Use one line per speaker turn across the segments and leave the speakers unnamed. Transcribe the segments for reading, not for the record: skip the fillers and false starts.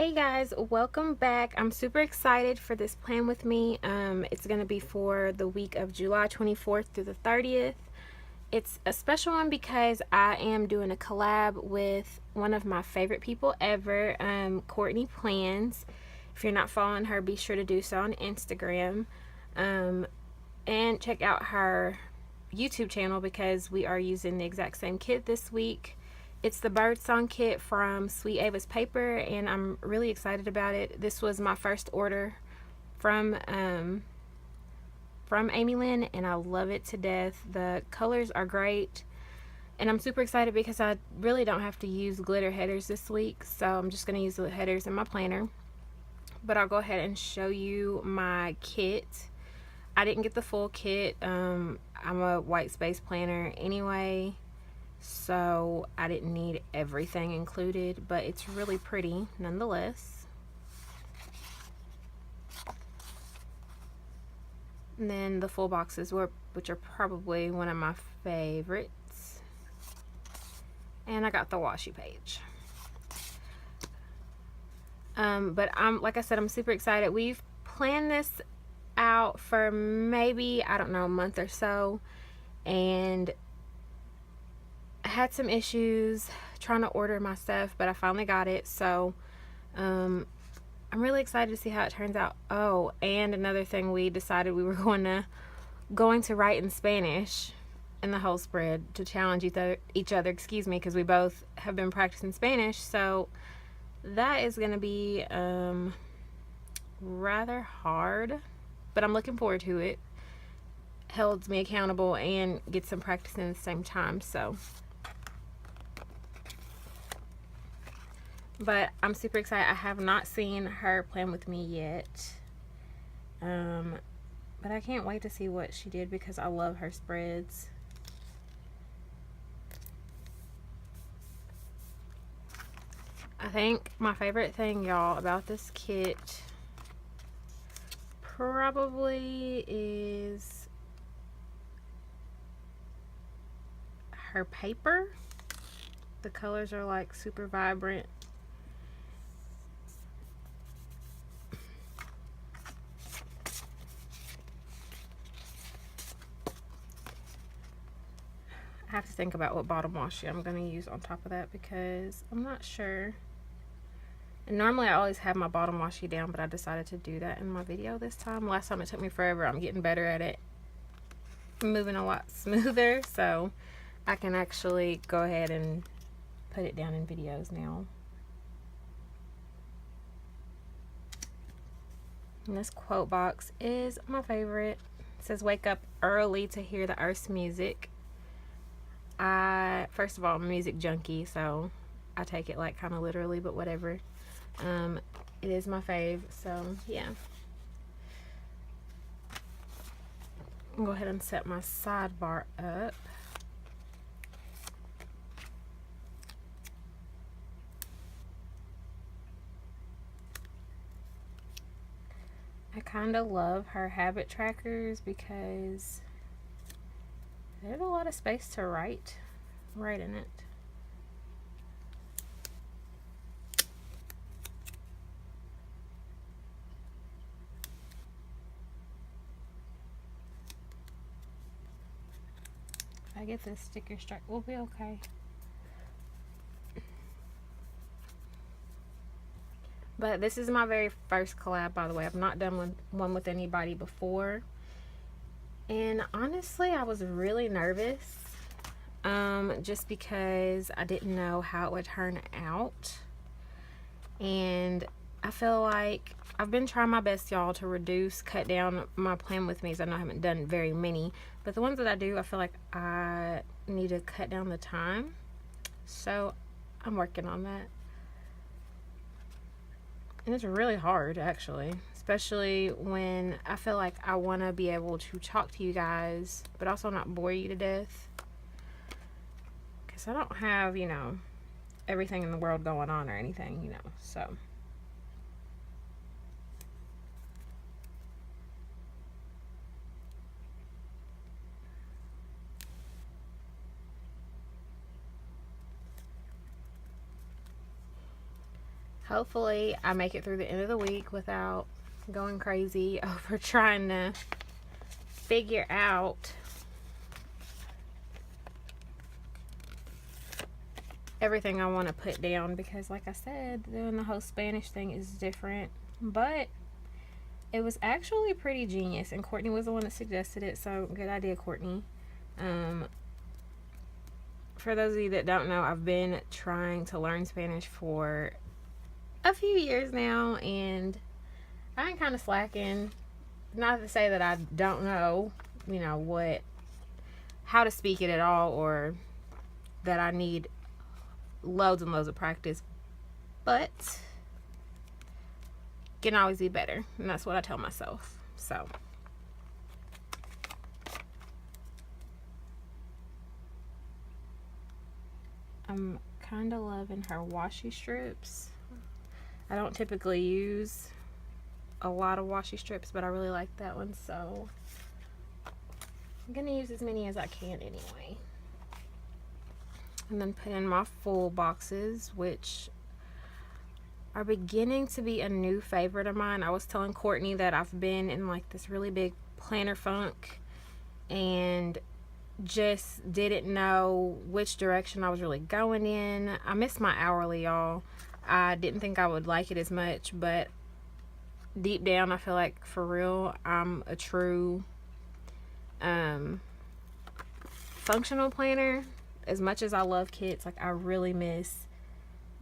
Hey guys, welcome back. I'm super excited for this plan with me. It's going to be for the week of July 24th through the 30th. It's a special one because I am doing a collab with one of my favorite people ever, Courtney Plans. If you're not following her, be sure to do so on Instagram. And check out her YouTube channel because we are using the exact same kit this week. It's the Birdsong kit from Sweet Ava's Paper, and I'm really excited about it. This was my first order from Amy Lynn, and I love it to death. The colors are great, and I'm super excited because I really don't have to use glitter headers this week, so I'm just going to use the headers in my planner. But I'll go ahead and show you my kit. I didn't get the full kit. I'm a white space planner anyway, so I didn't need everything included, but it's really pretty nonetheless. And then the full boxes, which are probably one of my favorites. And I got the washi page. But like I said, I'm super excited. We've planned this out for maybe, I don't know, a month or so, and I had some issues trying to order my stuff, but I finally got it, so I'm really excited to see how it turns out. Oh, and another thing, we decided we were going to write in Spanish in the whole spread to challenge each other, excuse me, because we both have been practicing Spanish, so that is going to be rather hard, but I'm looking forward to it. Holds me accountable and get some practice in at the same time, so. But I'm super excited. I have not seen her plan with me yet. But I can't wait to see what she did because I love her spreads. I think my favorite thing, y'all, about this kit probably is her paper. The colors are like super vibrant. I have to think about what bottom washi I'm going to use on top of that because I'm not sure. And normally I always have my bottom washi down, but I decided to do that in my video this time. Last time it took me forever. I'm getting better at it. I'm moving a lot smoother, so I can actually go ahead and put it down in videos now. And this quote box is my favorite. It says, "Wake up early to hear the earth's music." First of all, I'm a music junkie, so I take it like kind of literally, but whatever. It is my fave, so yeah. I'll go ahead and set my sidebar up. I kind of love her habit trackers because there's a lot of space to write in it. If I get this sticker strike, we'll be okay. But this is my very first collab, by the way. I've not done one with anybody before. And honestly, I was really nervous. Just because I didn't know how it would turn out. And I feel like I've been trying my best, y'all, to cut down my plan with me's. I know I haven't done very many, but the ones that I do, I feel like I need to cut down the time. So I'm working on that. And it's really hard, actually, especially when I feel like I want to be able to talk to you guys, but also not bore you to death. Because I don't have, you know, everything in the world going on or anything, you know, so. Hopefully I make it through the end of the week without going crazy over trying to figure out everything I want to put down, because like I said, doing the whole Spanish thing is different, but it was actually pretty genius, and Courtney was the one that suggested it, so good idea, Courtney. For those of you that don't know, I've been trying to learn Spanish for a few years now, and I'm kind of slacking. Not to say that I don't know, how to speak it at all, or that I need loads and loads of practice, but can always be better, and that's what I tell myself. So I'm kind of loving her washi strips. I don't typically use a lot of washi strips, but I really like that one, so I'm gonna use as many as I can anyway. And then put in my full boxes, which are beginning to be a new favorite of mine. I was telling Courtney that I've been in like this really big planner funk and just didn't know which direction I was really going in. I miss my hourly, y'all. I didn't think I would like it as much, but deep down I feel like for real I'm a true functional planner. As much as I love kits, like I really miss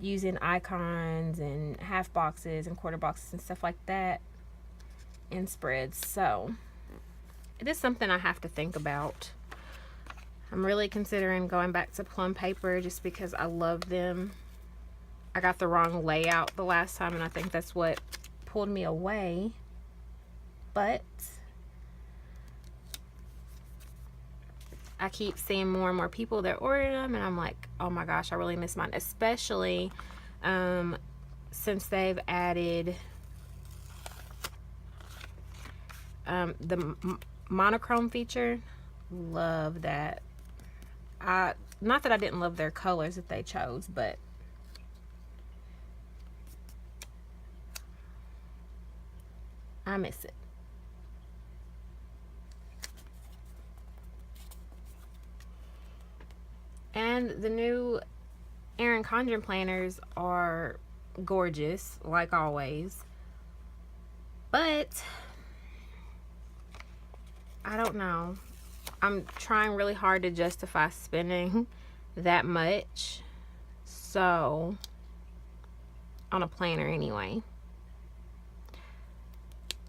using icons and half boxes and quarter boxes and stuff like that in spreads. So it is something I have to think about. I'm really considering going back to plum paper just because I love them. I got the wrong layout the last time, and I think that's what pulled me away. But I keep seeing more and more people that order them, and I'm like, oh my gosh, I really miss mine, especially since they've added the monochrome feature. Love that. Not that I didn't love their colors that they chose, but I miss it. And the new Erin Condren planners are gorgeous, like always. But I don't know. I'm trying really hard to justify spending that much. So, on a planner anyway.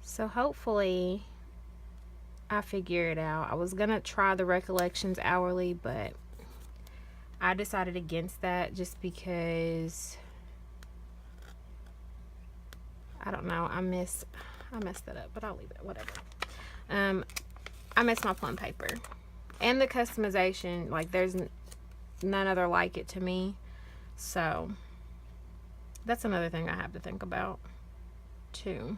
So hopefully I figure it out. I was gonna try the Recollections hourly, but I decided against that just because I don't know. I messed that up, but I'll leave it. Whatever. I miss my plum paper and the customization. Like there's none other like it to me. So that's another thing I have to think about too.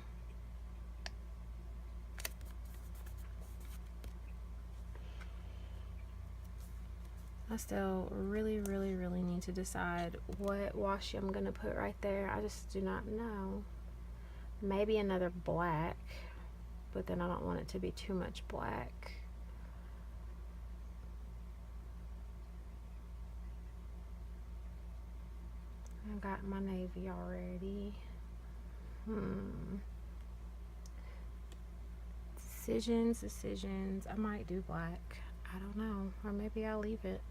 I still really need to decide what washi I'm gonna put right there. I just do not know. Maybe another black, but then I don't want it to be too much black. I got my navy already. Decisions. I might do black. I don't know. Or maybe I'll leave it.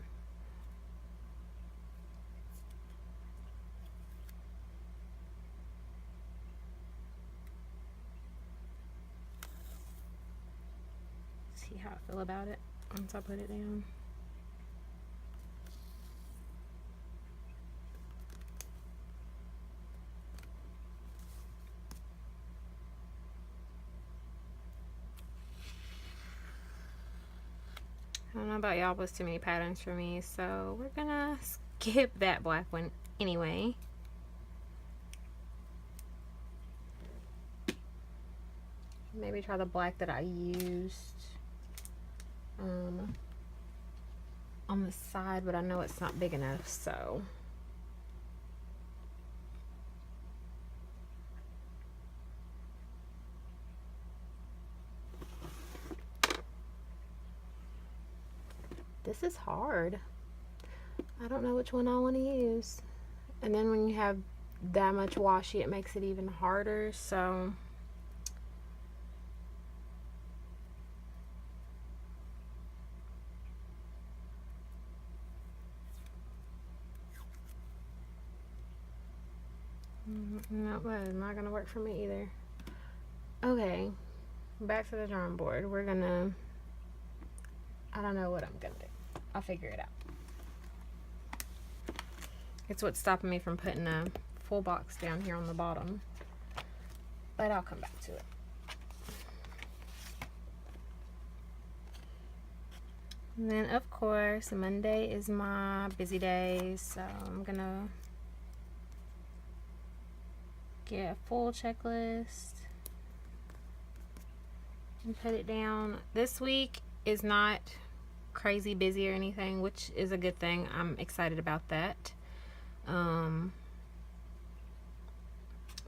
See how I feel about it once I put it down. I don't know about y'all, but it's too many patterns for me, so we're gonna skip that black one anyway. Maybe try the black that I used on the side, but I know it's not big enough, so This is hard. I don't know which one I want to use. And then when you have that much washi, it makes it even harder. So no, that is not gonna work for me either. Okay, back to the drawing board. I don't know what I'm gonna do. I'll figure it out. It's what's stopping me from putting a full box down here on the bottom, but I'll come back to it. And then of course Monday is my busy day, so I'm gonna get a full checklist and put it down. This week is not crazy busy or anything, which is a good thing. I'm excited about that.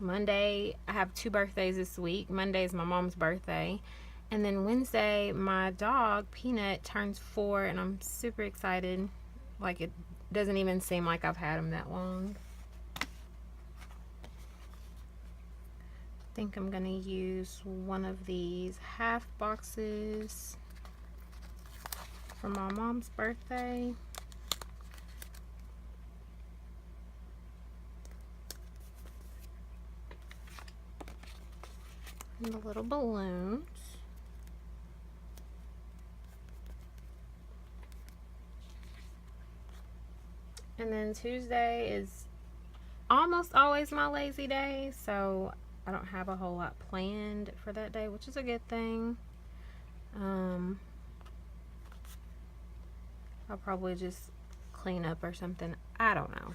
Monday, I have 2 birthdays this week. Monday is my mom's birthday, and then Wednesday my dog Peanut turns 4, and I'm super excited. Like, it doesn't even seem like I've had him that long. I think I'm gonna use one of these half boxes for my mom's birthday. And the little balloons. And then Tuesday is almost always my lazy day, so I don't have a whole lot planned for that day, which is a good thing. I'll probably just clean up or something. I don't know.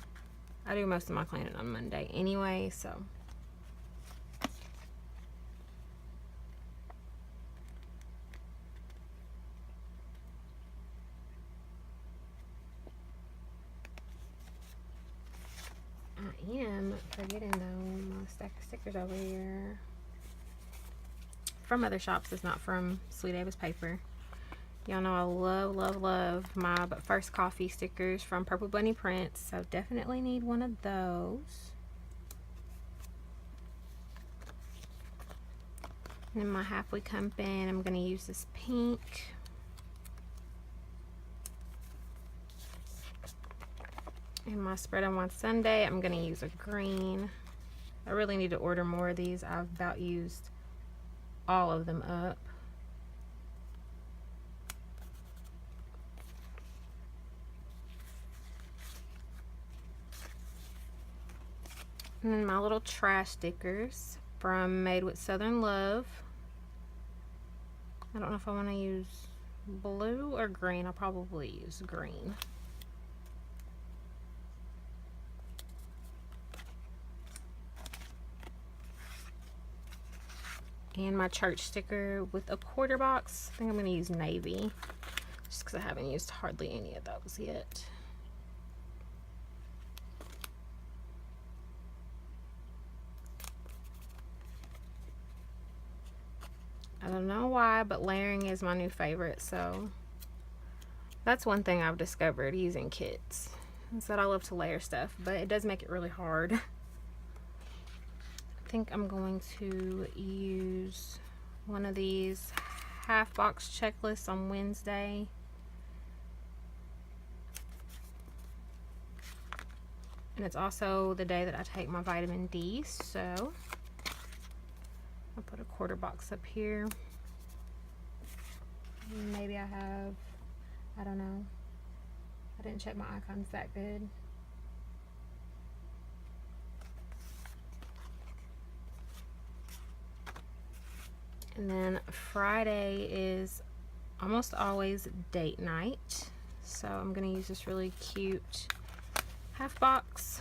I do most of my cleaning on Monday anyway, so. I am forgetting though, my stack of stickers over here. From other shops, it's not from Sweet Ava's Paper. Y'all know I love, love, love my But First Coffee stickers from Purple Bunny Prints, so definitely need one of those. And in my halfway company, I'm going to use this pink. In my Spread on One Sunday, I'm going to use a green. I really need to order more of these. I've about used all of them up. And then my little trash stickers from Made with Southern Love. I don't know if I want to use blue or green. I'll probably use green. And my church sticker with a quarter box. I think I'm going to use navy, just because I haven't used hardly any of those yet. I don't know why, but layering is my new favorite, so that's one thing I've discovered using kits, is that I love to layer stuff, but it does make it really hard. I think I'm going to use one of these half box checklists on Wednesday. And it's also the day that I take my vitamin D, so I'll put a quarter box up here. Maybe I have, I don't know. I didn't check my icons that good. And then Friday is almost always date night, so I'm going to use this really cute half box.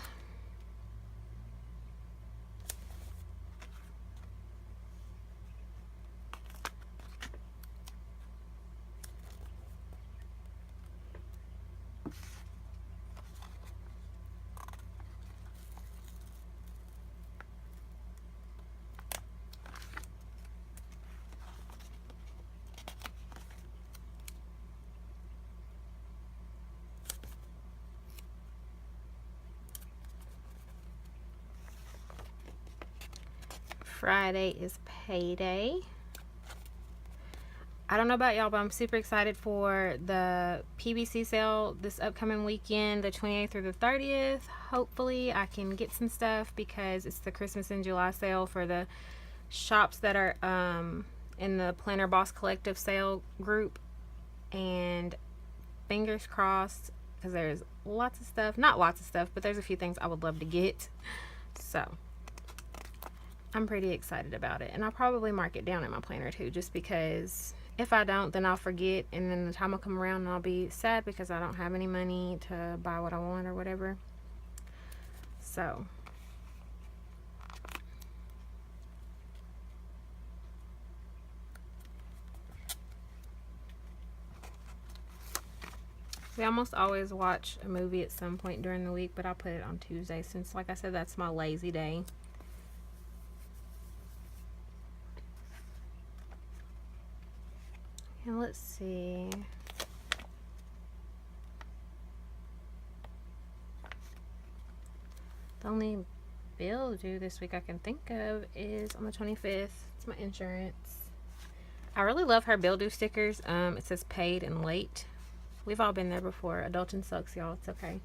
Friday is payday. I don't know about y'all, but I'm super excited for the PBC sale this upcoming weekend, the 28th through the 30th. Hopefully I can get some stuff because it's the Christmas in July sale for the shops that are in the Planner Boss Collective sale group. And fingers crossed, because there's lots of stuff, not lots of stuff, but there's a few things I would love to get. So I'm pretty excited about it. And I'll probably mark it down in my planner too, just because if I don't, then I'll forget, and then the time will come around and I'll be sad because I don't have any money to buy what I want or whatever. So we almost always watch a movie at some point during the week, but I'll put it on Tuesday since, like I said, that's my lazy day. And let's see. The only bill due this week I can think of is on the 25th. It's my insurance. I really love her bill due stickers. It says paid and late. We've all been there before. Adulting sucks, y'all. It's okay.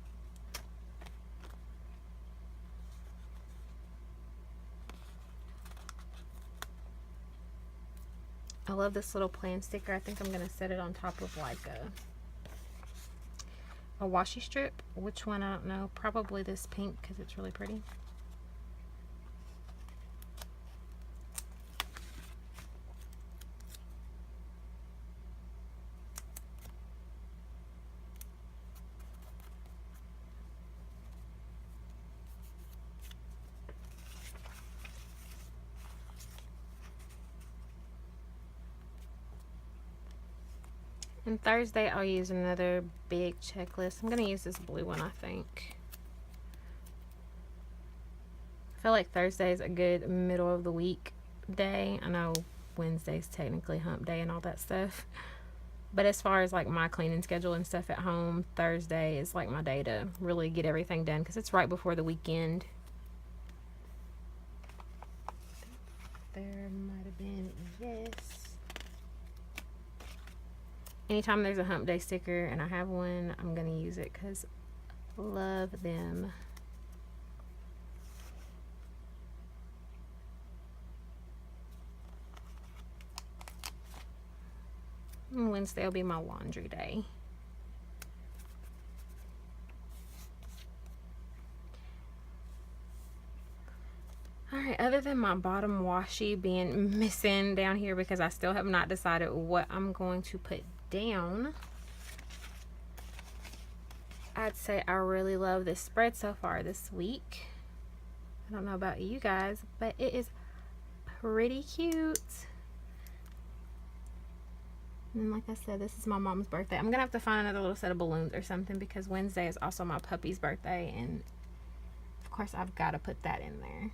I love this little plan sticker. I think I'm going to set it on top of like a washi strip. Which one, I don't know. Probably this pink because it's really pretty. And Thursday I'll use another big checklist. I'm going to use this blue one, I think. I feel like Thursday is a good middle of the week day. I know Wednesday's technically hump day and all that stuff. But as far as like my cleaning schedule and stuff at home, Thursday is like my day to really get everything done because it's right before the weekend. There might have been, yes. Anytime there's a hump day sticker and I have one, I'm going to use it because I love them. And Wednesday will be my laundry day. Alright, other than my bottom washi being missing down here because I still have not decided what I'm going to put down, I'd say I really love this spread so far this week. I don't know about you guys, but it is pretty cute. And like I said, this is my mom's birthday. I'm gonna have to find another little set of balloons or something because Wednesday is also my puppy's birthday, and of course I've got to put that in there.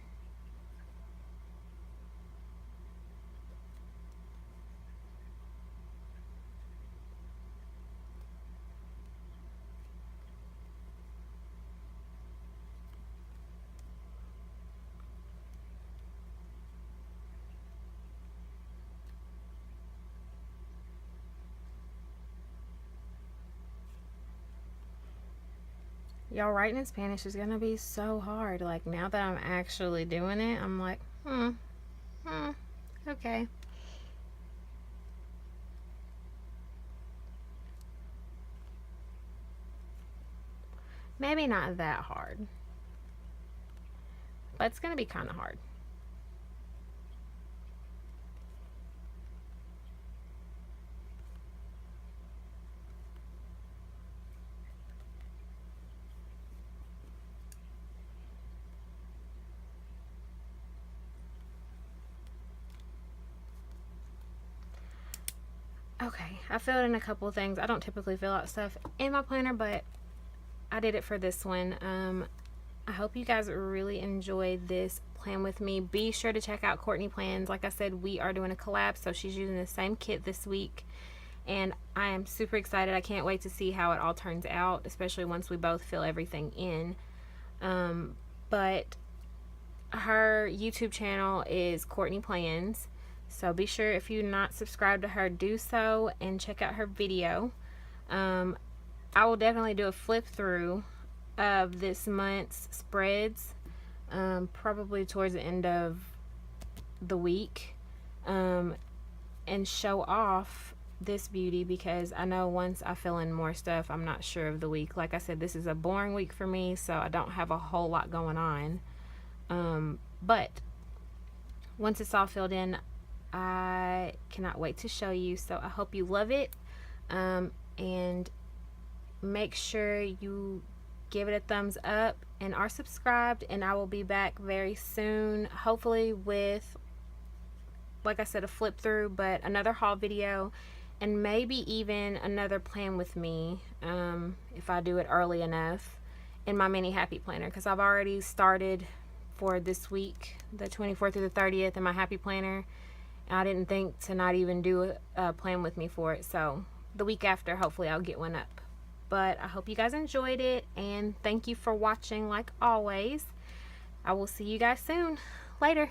Y'all, writing in Spanish is gonna be so hard. Like, now that I'm actually doing it, I'm like, okay. Maybe not that hard, but it's gonna be kind of hard. Okay, I filled in a couple of things. I don't typically fill out stuff in my planner, but I did it for this one. I hope you guys really enjoyed this plan with me. Be sure to check out Courtney Plans. Like I said, we are doing a collab, so she's using the same kit this week, and I am super excited. I can't wait to see how it all turns out, especially once we both fill everything in. But her YouTube channel is Courtney Plans. So be sure, if you're not subscribed to her, do so and check out her video. I will definitely do a flip through of this month's spreads, probably towards the end of the week, and show off this beauty, because I know once I fill in more stuff, I'm not sure of the week. Like I said, this is a boring week for me, so I don't have a whole lot going on. But once it's all filled in, I cannot wait to show you. So I hope you love it, and make sure you give it a thumbs up and are subscribed, and I will be back very soon, hopefully with, like I said, a flip through, but another haul video, and maybe even another plan with me, if I do it early enough, in my mini happy planner, because I've already started for this week, the 24th through the 30th, in my happy planner. I didn't think to not even do a plan with me for it, so the week after, hopefully I'll get one up. But I hope you guys enjoyed it, and thank you for watching like always. I will see you guys soon. Later.